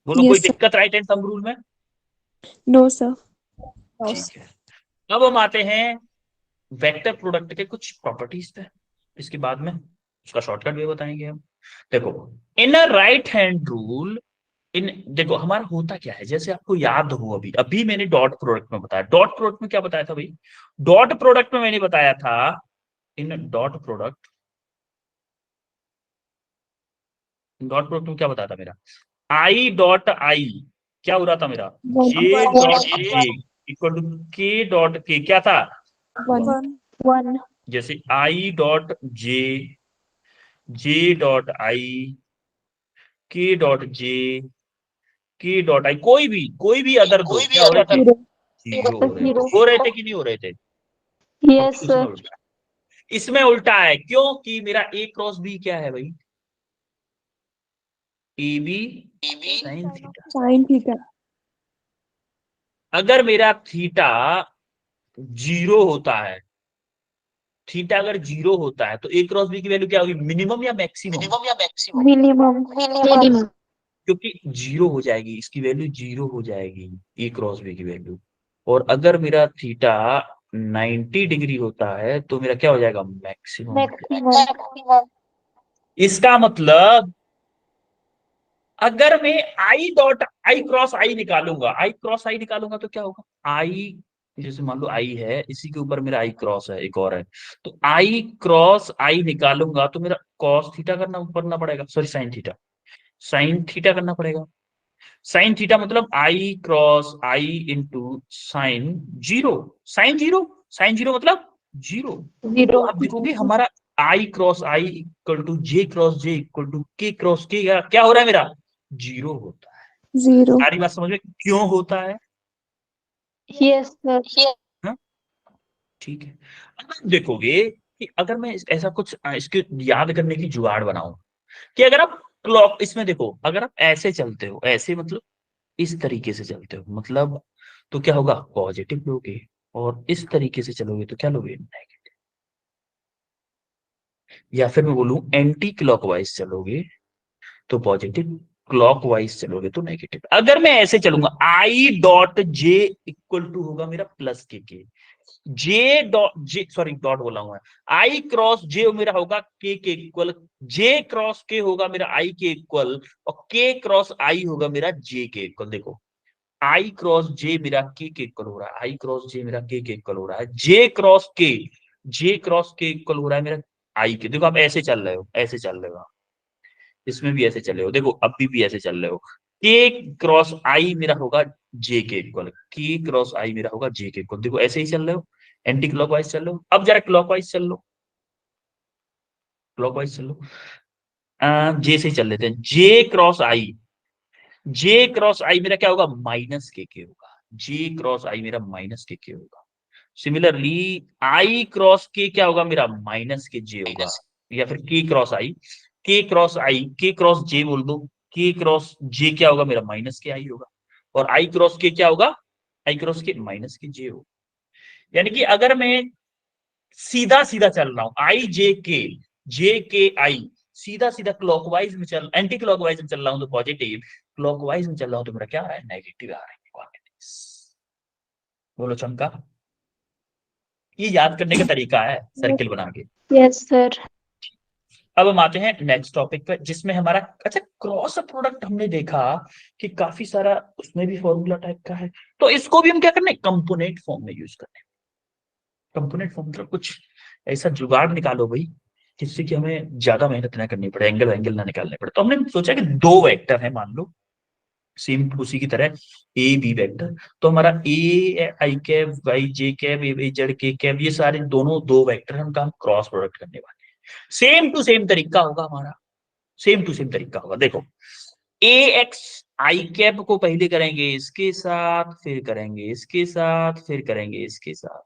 बोलो कोई यस सर। दिक्कत राइट हैंड थंब रूल में? No sir. ठीक है, अब हम आते हैं वेक्टर प्रोडक्ट के कुछ प्रॉपर्टीज पे। इसके बाद में उसका शॉर्टकट भी बताएंगे हम। देखो इन अ राइट हैंड रूल, इन देखो हमारा होता क्या है, जैसे आपको याद हो अभी अभी मैंने डॉट प्रोडक्ट में बताया। डॉट प्रोडक्ट में क्या बताया था भाई? डॉट प्रोडक्ट में मैंने बताया था, इन डॉट प्रोडक्ट में क्या बताया था मेरा? आई डॉट आई क्या हो रहा था मेरा? J dot J equal to K dot K क्या था? 1 जैसे आई dot J, J dot I, के डॉट जे, के डॉट आई, कोई भी अदर दो क्या हो रहे थे? 0। जीरो हो रहे थे कि नहीं हो रहे थे? यस इसमें सर। उल्टा, इसमें उल्टा है क्योंकि मेरा ए क्रॉस बी क्या है भाई? A B sine theta. Sine theta. अगर मेरा थीटा जीरो होता है, थीटा अगर जीरो होता है तो ए क्रॉस बी की वैल्यू क्या होगी? मिनिमम या मैक्सिमम? मिनिमम। मिनिमम। क्योंकि जीरो हो जाएगी, इसकी वैल्यू जीरो हो जाएगी ए क्रॉस बी की वैल्यू। और अगर मेरा थीटा 90 डिग्री होता है तो मेरा क्या हो जाएगा, मैक्सिमम। Maximum. इसका मतलब अगर मैं आई डॉट आई क्रॉस आई निकालूंगा, आई क्रॉस आई निकालूंगा तो क्या होगा, आई जैसे मान लो आई है, इसी के ऊपर मेरा आई क्रॉस है, एक और है, तो आई क्रॉस आई निकालूंगा तो मेरा कॉस थीटा करना पड़ेगा, sorry sine theta, sine theta करना पड़ेगा। साइन थीटा मतलब i cross i into sine zero, sine zero, sine zero मतलब जीरो। तो 0. आप देखोगे हमारा i cross i equal to j cross j equal to k cross k, क्या हो रहा है मेरा, जीरो होता है। 0. सारी बात समझ में क्यों होता है। Yes, sir. हाँ? ठीक है। अब आप देखोगे कि अगर मैं ऐसा कुछ इसके याद करने की जुगाड़ बनाऊं कि अगर आप क्लॉक इसमें देखो, अगर आप ऐसे चलते हो, ऐसे मतलब इस तरीके से चलते हो मतलब, तो क्या होगा, पॉजिटिव लोगे, और इस तरीके से चलोगे तो क्या लोगे, नेगेटिव। या फिर मैं बोलूं एंटी क्लॉकवाइज चलोगे तो पॉजिटिव, क्लॉकवाइज चलोगे तो नेगेटिव। अगर मैं ऐसे चलूंगा I dot J equal to होगा मेरा plus K, J dot J sorry dot बोला हुआ है, आई क्रॉस जे मेरा होगा के इक्वल, जे क्रॉस के होगा मेरा आई के इक्वल, और के क्रॉस आई होगा मेरा जे के इक्वल। देखो आई क्रॉस जे मेरा के इक्वल हो रहा है, आई क्रॉस जे मेरा के इक्वल हो रहा है, जे क्रॉस के इक्वल हो रहा है मेरा आई के। देखो आप ऐसे चल रहे हो, ऐसे चल रहे हो आप, इसमें भी ऐसे चल रहे हो, देखो अभी भी ऐसे चल रहे हो, के क्रॉस आई मेरा होगा जे के इक्वल, के क्रॉस आई मेरा होगा जे के इक्वल। देखो ऐसे ही चल रहे हो, एंटी क्लॉकवाइज चल रहे हो। अब जरा क्लॉकवाइज चल लो, क्लॉकवाइज चल लो, जे से ही चल लेते हैं, जे क्रॉस आई मेरा क्या होगा, माइनस के होगा, जे क्रॉस आई मेरा माइनस के होगा। सिमिलरली आई क्रॉस के क्या होगा मेरा, माइनस के जे होगा, या फिर के क्रॉस जे बोल दो, के क्रॉस जे क्या होगा मेरा, माइनस के आई होगा, और आई क्रॉस के क्या होगा, आई क्रॉस के माइनस के जे होगा। यानी कि अगर मैं सीधा सीधा चल रहा हूं, आई जे के आई, सीधा सीधा क्लॉकवाइज में चल, एंटी क्लॉकवाइज में चल रहा हूं तो पॉजिटिव, क्लॉकवाइज में चल रहा हूं तो मेरा क्या आ रहा है, नेगेटिव आ रहा है क्वांटिटीज। बोलो चमका। ये याद करने का तरीका है सर्किल बना के। Yes, sir. अब हम आते हैं नेक्स्ट टॉपिक पर, जिसमें हमारा अच्छा क्रॉस प्रोडक्ट हमने देखा कि काफी सारा उसमें भी फॉर्मूला टाइप का है, तो इसको भी हम क्या करने, कंपोनेंट फॉर्म में यूज करने। कंपोनेंट फॉर्म मतलब कुछ ऐसा जुगाड़ निकालो भाई जिससे कि हमें ज्यादा मेहनत ना करनी पड़े, एंगल वैंगल ना निकालने पड़े। तो हमने सोचा कि दो वेक्टर है, मान लो सेम उसी की तरह ए बी वेक्टर, तो हमारा a i cap y J cap A Z के कैप, ये सारे दोनों दो वेक्टर हम क्रॉस प्रोडक्ट करने वाले हैं। सेम टू सेम तरीका होगा हमारा, सेम टू सेम तरीका होगा। देखो ए एक्स आई कैप को पहले करेंगे इसके साथ, फिर करेंगे इसके साथ, फिर करेंगे इसके साथ।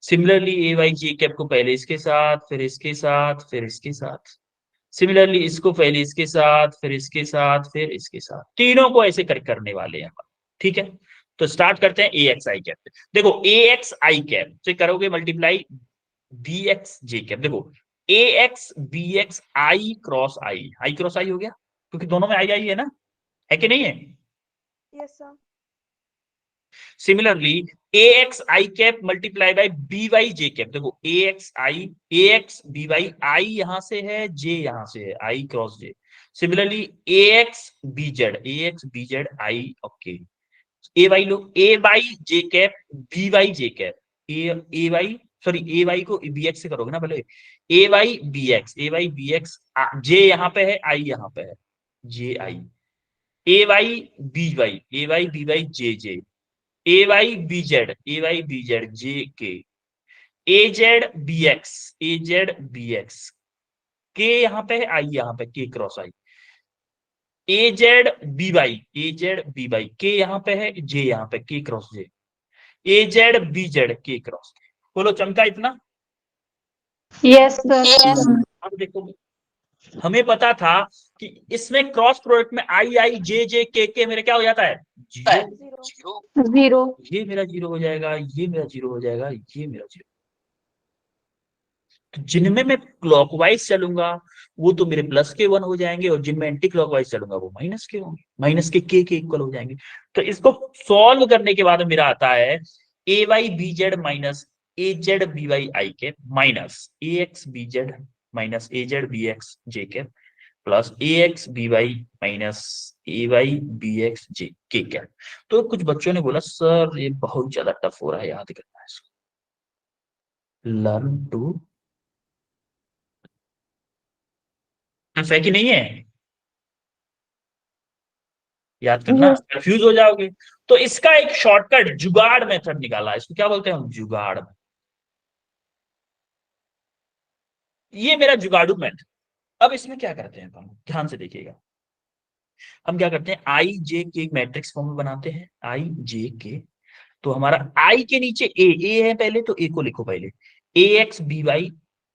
सिमिलरली ए वाई जे कैप को पहले इसके साथ, फिर इसके साथ, फिर इसके साथ। सिमिलरली इसको पहले इसके साथ, फिर इसके साथ, फिर इसके साथ, तीनों को ऐसे करने वाले हैं। ठीक है, तो स्टार्ट करते हैं ए एक्स आई कैप। देखो ए एक्स आई कैप से करोगे मल्टीप्लाई बी एक्स जे कैप। देखो a x B X I cross आई हो गया, क्योंकि दोनों में आई आई है ना, है कि नहीं है। Yes sir. Similarly a x I cap multiply by b Y J cap. देखो a x B y, i यहां से है, जे यहां से है, i cross j. Similarly a x b z i, okay. A y लो, a Y J cap B Y J cap, A y sorry a y को b x से करोगे ना पहले, a y b x, j यहाँ पे है, आई यहाँ पे है, जे आई, ए वाई बी वाई जे जे, ए वाई बी जेड जे के, ए जेड बी एक्स, के यहाँ पे है, आई यहाँ पे, के क्रॉस आई, ए जेड बी वाई, के यहाँ पे है, जे यहाँ पे, के क्रॉस जे, ए जेड बी जेड के क्रॉस के। बोलो चमका इतना। Yes, sir. अब देखो हमें पता था कि इसमें क्रॉस प्रोडक्ट में आई आई जे जे के मेरे क्या हो जाता है, जीरो। जीरो। 0. ये मेरा जीरो हो जाएगा, ये मेरा जीरो हो जाएगा, ये मेरा जीरो। तो जिनमें मैं क्लॉकवाइज चलूंगा वो तो मेरे प्लस के वन हो जाएंगे, और जिनमें एंटी क्लॉकवाइज चलूंगा वो माइनस के होंगे, माइनस के इक्वल हो जाएंगे। तो इसको सॉल्व करने के बाद मेरा आता है ए वाई बी जेड माइनस ए जेड बी वाई आई के माइनस ए एक्स बी जेड माइनस ए जेड बी एक्स जे के plus A x B Y minus a y b x जे के कैप। तो कुछ बच्चों ने बोला सर ये बहुत ज्यादा टफ हो रहा है, याद करना है इसको। लर्न टू, टफ है कि नहीं है? याद करना, Yes. कंफ्यूज हो जाओगे। तो इसका एक शॉर्टकट जुगाड़ मेथड निकाला, इसको क्या बोलते हैं हम? जुगाड़। ये मेरा जुगाड़ू मेथड। अब इसमें क्या करते हैं हम, ध्यान से देखिएगा। हम क्या करते हैं, आई जे के मैट्रिक्स फॉर्म में बनाते हैं, आई जे के। तो हमारा आई के नीचे ए है पहले, तो ए को लिखो पहले, ए एक्स बी वाई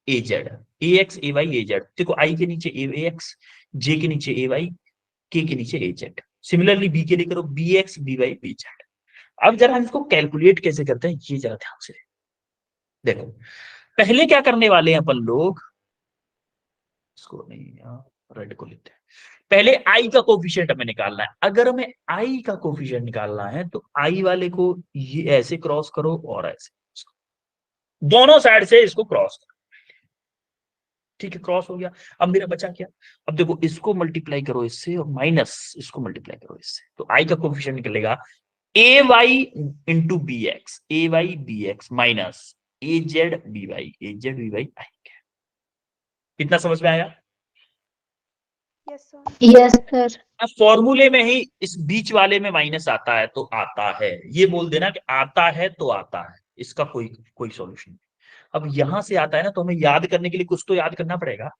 ए जेड, ए एक्स ए वाई ए जेड। देखो आई के नीचे ए एक्स, जे के नीचे ए वाई, के नीचे ए जेड। सिमिलरली बी के लिए करो, B X B Y B Z. अब जरा हम इसको कैलकुलेट कैसे करते हैं, ये जरा ध्यान से देखो। पहले क्या करने वाले हैं अपन लोग, इसको नहीं, रेड को लेते हैं। पहले आई का कोफिशिएंट हमें निकालना है। अगर हमें आई का कोफिशिएंट निकालना है तो आई वाले को ये ऐसे क्रॉस करो और ऐसे, दोनों साइड से इसको क्रॉस करो। ठीक है, क्रॉस हो गया। अब मेरा बचा क्या? अब देखो इसको मल्टीप्लाई करो इससे और माइनस इसको मल्टीप्लाई करो इससे, तो आई का कोफिशिएंट निकलेगा ए वाई इंटू बी एक्स, ए वाई बी एक्स माइनस ए जेड बी वाई, ए जेड बी वाई आई। कितना समझ में आया? Yes sir. Yes, sir. अब फॉर्मूले में ही इस बीच वाले में माइनस आता है तो आता है, ये बोल देना कि आता है तो आता है, इसका कोई कोई सॉल्यूशन नहीं। अब यहां से आता है ना, तो हमें याद करने के लिए कुछ तो याद करना पड़ेगा।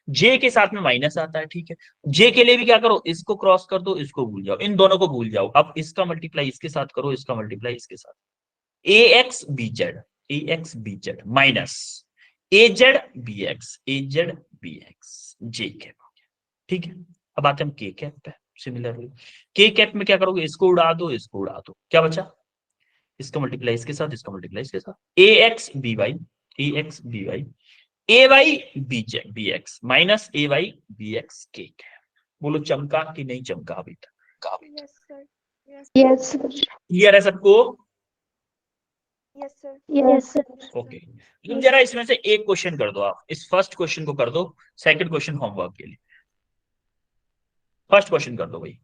जे के साथ में माइनस आता है, ठीक है। जे के लिए भी क्या करो, इसको क्रॉस कर दो, इसको भूल जाओ, इन दोनों को भूल जाओ। अब इसका मल्टीप्लाई इसके साथ करो, इसका मल्टीप्लाई इसके साथ। A x b Z, A x b Z minus A Z b x, A Z b x J cap. ठीक है, अब आते हैं हम के कैप पे। सिमिलरली के कैप में क्या करोगे, इसको उड़ा दो, इसको उड़ा दो, क्या बचा? इसका मल्टीप्लाई इसके साथ, इसका मल्टीप्लाई इसके साथ। A x B y, a x B y, a y B z b x minus a y b x k cap. बोलो चमका कि नहीं चमका अभी तक? Yes sir. Yes Yes, sir. Clear है सबको? Yes sir. Yes, sir. Okay, तुम जरा इसमें से एक क्वेश्चन कर दो, आप इस फर्स्ट क्वेश्चन को कर दो, सेकंड क्वेश्चन होमवर्क के लिए। फर्स्ट क्वेश्चन कर दो भाई।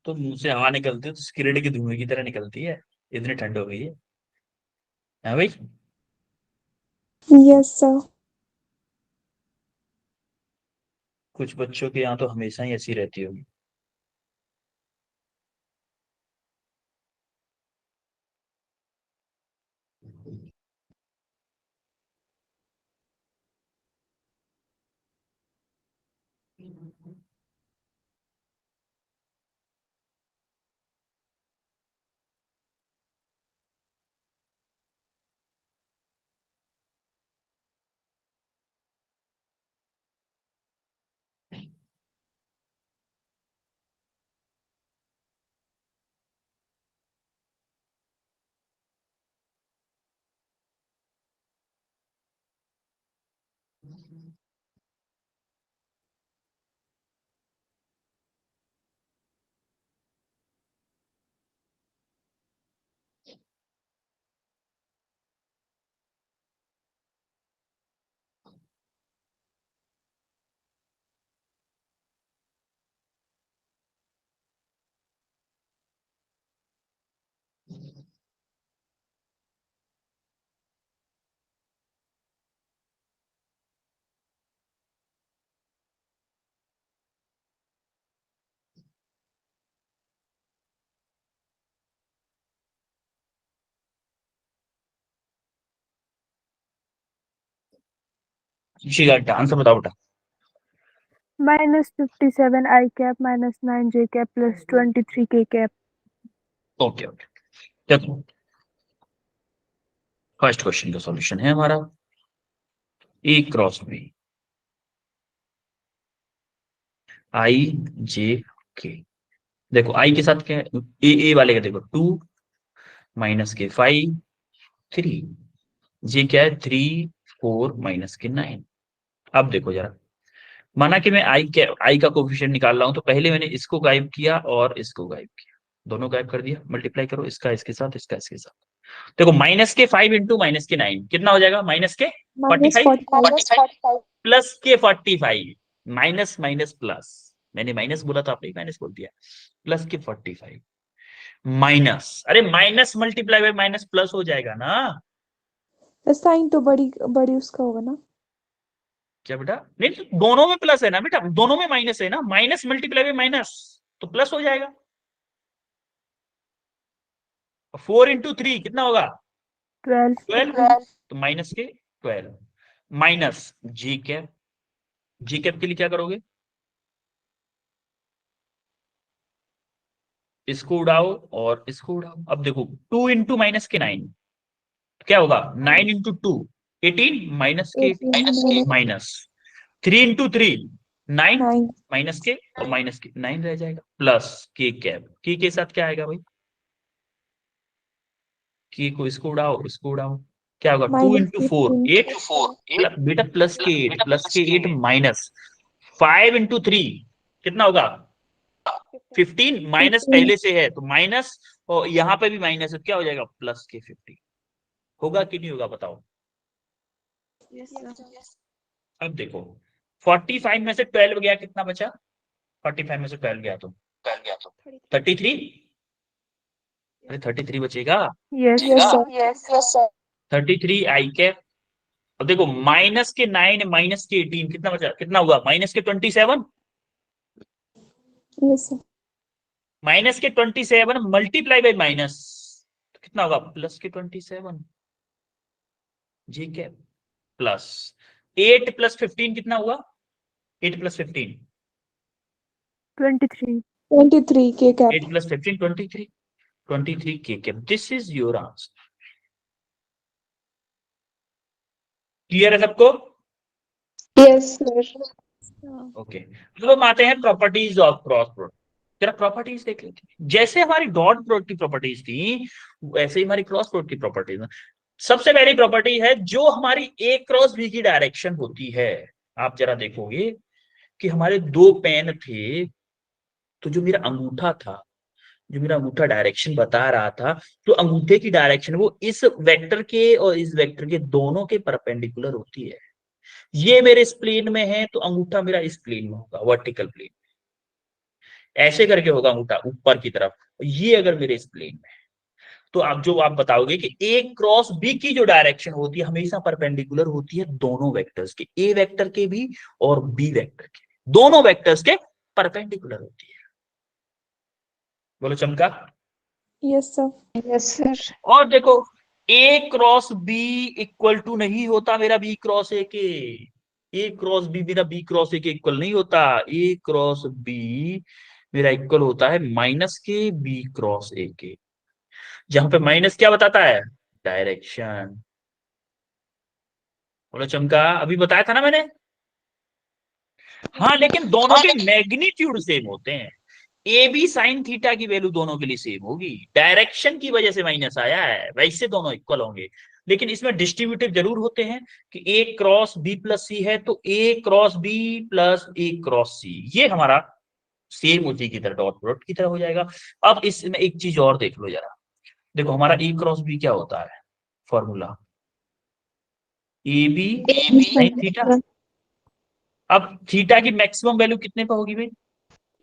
तो मुंह से हवा निकलती है तो सिगरेट के धुएं की तरह निकलती है, इतनी ठंड हो गई है। हाँ भाई, यस सर। कुछ बच्चों के यहाँ तो हमेशा ही ऐसी रहती होगी। शिगा आंसर बताओ बेटा। -57 I cap -9 J cap plus 23 K cap। Okay okay, देखो फर्स्ट क्वेश्चन का सॉल्यूशन है हमारा ए क्रॉस बी आई जे के। देखो आई के साथ क्या है, ए वाले का देखो 2 माइनस के 5 3, जे क्या है 3 4 माइनस के 9। अब देखो जरा, माना कि मैं आई का कोफिशिएंट निकाल रहा हूं, तो पहले मैंने इसको गायब किया और इसको गायब किया, दोनों गायब कर दिया। मल्टीप्लाई करो इसका इसके साथ, इसका इसके साथ। देखो माइनस के 5 इंटू माइनस के 9 कितना हो जाएगा, माइनस के 45 प्लस के 45, माइनस माइनस प्लस, मैंने माइनस बोला तो आपने माइनस बोल दिया, प्लस के 45 माइनस, अरे minus multiply by minus plus हो जाएगा ना। साइन तो बड़ी बड़ी उसका होगा ना। क्या बेटा, नहीं तो दोनों में प्लस है ना बेटा, दोनों में माइनस है ना, माइनस मल्टीप्लाई बाय माइनस तो प्लस हो जाएगा। 4 इंटू 3 कितना होगा 12, तो माइनस के 12 माइनस जी कैप, जी कैप के लिए क्या करोगे, इसको उड़ाओ और इसको उड़ाओ। अब देखो 2 इंटू माइनस के 9 क्या होगा, 9 इंटू 2 18 माइनस के 18 माइनस 3 इंटू 3 9 9 माइनस के और माइनस के 9 रह जाएगा, प्लस के कैप, के साथ क्या आएगा भाई, की को इसको उड़ाओ इसको उड़ाओ, क्या होगा 2 इंटू 4 8 बेटा, प्लस के 8 माइनस 5 इंटू 3 कितना होगा 15, माइनस पहले से है तो माइनस, और यहां पे भी माइनस है, क्या हो जाएगा प्लस के 15। होगा कि नहीं होगा बताओ। अब देखो 45 में से 12 गया, कितना बचा, 45 में से 12 गया तो 33, अरे 33 बचेगा, यस सर 33 आई कैप। अब देखो माइनस के 9 माइनस के 18 कितना बचा, कितना हुआ माइनस के 27, यस सर माइनस के 27 मल्टीप्लाई बाई माइनस कितना होगा प्लस के 27 जी कैप, प्लस 8 प्लस 15 कितना हुआ, 8 प्लस 15 23 के कैप 8 प्लस 15 23 के cap. This is your answer. Clear है सबको, Yes, sir. ओके। तो हम आते हैं प्रॉपर्टीज ऑफ क्रॉस प्रोडक्ट, जरा प्रॉपर्टीज देख लेते हैं। जैसे हमारी डॉट प्रोडक्ट की प्रॉपर्टीज थी वैसे ही हमारी क्रॉस प्रोडक्ट की प्रॉपर्टीज है। सबसे पहली प्रॉपर्टी है जो हमारी ए क्रॉस बी की डायरेक्शन होती है। आप जरा देखोगे कि हमारे दो पेन थे, तो जो मेरा अंगूठा था, जो मेरा अंगूठा डायरेक्शन बता रहा था, तो अंगूठे की डायरेक्शन वो इस वेक्टर के और इस वेक्टर के दोनों के परपेंडिकुलर होती है। ये मेरे इस प्लेन में है तो अंगूठा मेरा इस प्लेन में होगा, वर्टिकल प्लेन, ऐसे करके होगा अंगूठा ऊपर की तरफ। ये अगर मेरे इस प्लेन में, तो आप बताओगे कि ए क्रॉस बी की जो डायरेक्शन होती है हमेशा परपेंडिकुलर होती है दोनों वेक्टर्स के, ए वेक्टर के भी और बी वेक्टर के, दोनों वेक्टर्स के परपेंडिकुलर होती है। बोलो चमका। Yes sir Yes, sir. और देखो ए क्रॉस बी इक्वल टू नहीं होता मेरा बी क्रॉस ए के, ए क्रॉस बी मेरा बी क्रॉस ए के इक्वल नहीं होता, ए क्रॉस बी मेरा इक्वल होता है माइनस के बी क्रॉस ए के, जहां पे माइनस क्या बताता है, डायरेक्शन। बोलो चमका, अभी बताया था ना मैंने। हाँ लेकिन दोनों के मैग्नीट्यूड सेम होते हैं, ए बी साइन थीटा की वैल्यू दोनों के लिए सेम होगी, डायरेक्शन की वजह से माइनस आया है, वैसे दोनों इक्वल होंगे। लेकिन इसमें डिस्ट्रीब्यूटिव जरूर होते हैं कि ए क्रॉस बी प्लस सी है तो ए क्रॉस बी प्लस ए क्रॉस सी, ये हमारा सेम उसी की तरह डॉट प्रोडक्ट की तरह हो जाएगा। अब इसमें एक चीज और देख लो जरा, देखो हमारा ए क्रॉस बी क्या होता है, formula A B sine theta. अब थीटा की मैक्सिमम वैल्यू कितने पे होगी भाई,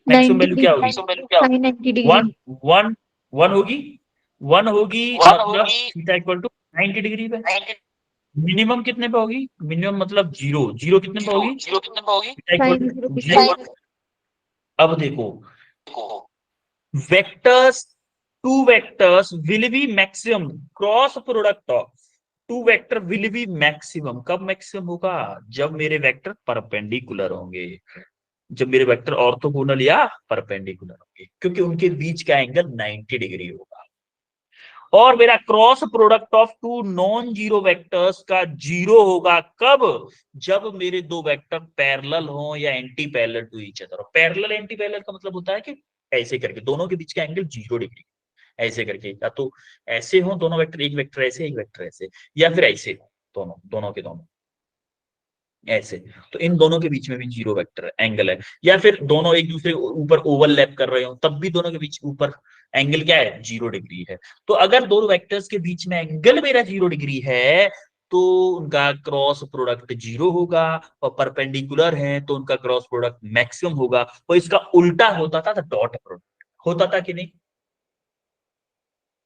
मैक्सिमम 90 वैल्यू क्या होगी, sin 90 degree. One one one होगी, वन होगी मतलब थीटा इक्वल टू 90 डिग्री पे। मिनिमम कितने पे होगी, मिनिमम मतलब जीरो, जीरो कितने पे होगी, theta equal Sin to 0 zero. अब देखो vectors, two vectors will be maximum cross product of, two vector will be maximum. कब मैक्सिमम होगा? जब मेरे वेक्टर परपेंडिकुलर होंगे, जब मेरे वेक्टर ऑर्थोगोनल या परपेंडिकुलर होंगे, क्योंकि उनके बीच का एंगल 90 डिग्री होगा। और मेरा cross product of two non zero vectors का जीरो होगा कब? जब मेरे दो वेक्टर पैरेलल हो या anti parallel to each other. Parallel anti parallel का मतलब होता है कि ऐसे करके दोनों के बीच का एंगल 0 डिग्री, ऐसे करके, या तो ऐसे हो दोनों वेक्टर, एक वेक्टर ऐसे एक वेक्टर ऐसे, या फिर ऐसे हो दोनों के दोनों ऐसे, तो इन दोनों के बीच में भी 0 वेक्टर एंगल है। या फिर दोनों एक दूसरे ऊपर ओवरलैप कर रहे हो, तब भी दोनों के बीच ऊपर एंगल क्या है? 0 डिग्री है। तो अगर दोनों वेक्टर्स के बीच में एंगल मेरा 0 डिग्री है तो उनका क्रॉस प्रोडक्ट 0 होगा, और परपेंडिकुलर है तो उनका क्रॉस प्रोडक्ट मैक्सिमम होगा। और इसका उल्टा होता था तो डॉट प्रोडक्ट होता था कि नहीं?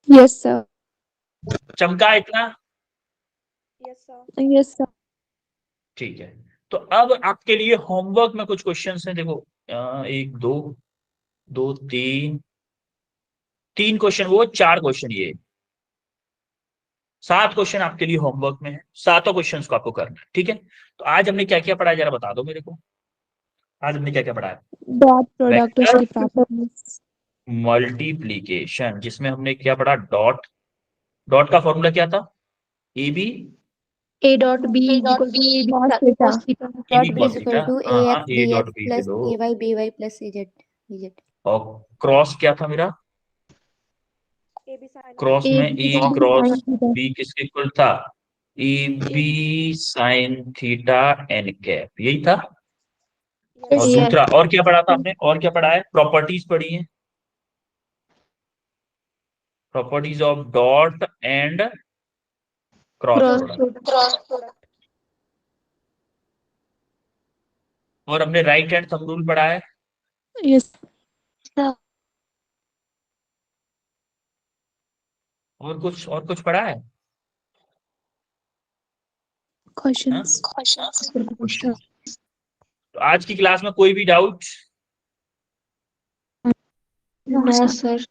Yes, sir. चमका इतना? Yes sir. Yes, sir. ठीक है। तो अब आपके लिए होमवर्क में कुछ क्वेश्चंस हैं, देखो 1 2 2 3 3 क्वेश्चन, वो 4 क्वेश्चन, ये 7 क्वेश्चन आपके लिए होमवर्क में है। 7 क्वेश्चन को आपको करना है, ठीक है? तो आज हमने क्या क्या पढ़ा है, जरा बता दो मेरे को। आज हमने क्या क्या पढ़ा है? Dot product वेक्टर उसकी properties. मल्टीप्लीकेशन, जिसमें हमने क्या पढ़ा? डॉट। डॉट का फॉर्मूला क्या था? A B A dot B is equal to AB Cos cos theta. theta. A B Dot B cos is theta. equal to हाँ, AX A dot DX B plus दो। AY BY plus AZ. और cross क्या था मेरा? A B sine cross में AB A sin cross theta. B किसके equal था? A B sine theta N cap, यही था। और यस Yes. दूसरा और क्या पढ़ा था हमने? और क्या पढ़ा है? प्रॉपर्टीज पढ़ी है, properties of dot and cross Cross product. product. और हमने राइट हैंड थंब रूल पढ़ा है। Yes. और कुछ पढ़ा है? Questions. क्वेश्चन। तो आज की क्लास में कोई भी doubt? No, sir.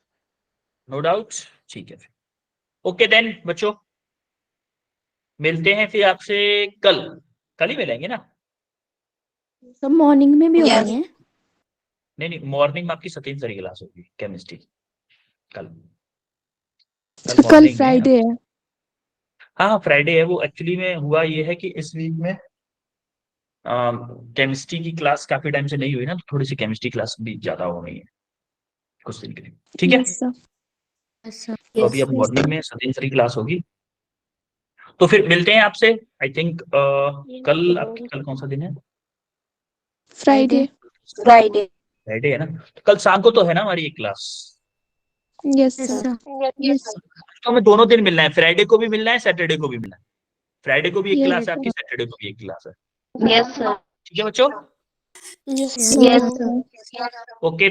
No doubt, ठीक है। ओके देन बच्चों, मिलते हैं फिर आपसे कल। कल ही मिलेंगे ना? सब मॉर्निंग में भी हो Yes. रही है। नहीं, मॉर्निंग में आपकी सतीन सर की क्लास होगी केमिस्ट्री कल। कल morning में- फ्राइडे है। हाँ फ्राइडे है। वो एक्चुअली में हुआ ये है कि इस वीक में केमिस्ट्री की क्लास काफी टाइम से नहीं हुई ना, तो थोड़ी सी केमिस्ट्री क्लास भी ज्यादा हो रही है कुछ दिन के लिए, ठीक है? Yes, sir. अच्छा तो अभी अब मॉर्निंग में सतीन सर की क्लास होगी, तो फिर मिलते हैं आपसे। आई थिंक कल आपकी, कल कौन सा दिन है? Friday. फ्राइडे है ना? तो कल शाम को तो है ना हमारी एक class. Yes, Yes, sir. sir. Yes. तो हमें दोनों दिन मिलना है, फ्राइडे को भी मिलना है, सैटरडे को भी मिलना है। फ्राइडे को भी एक Yes, क्लास है sir. आपकी, सैटरडे को भी एक क्लास है, Yes, sir. ठीक है बच्चों? Yes, Yes, sir. sir. Okay.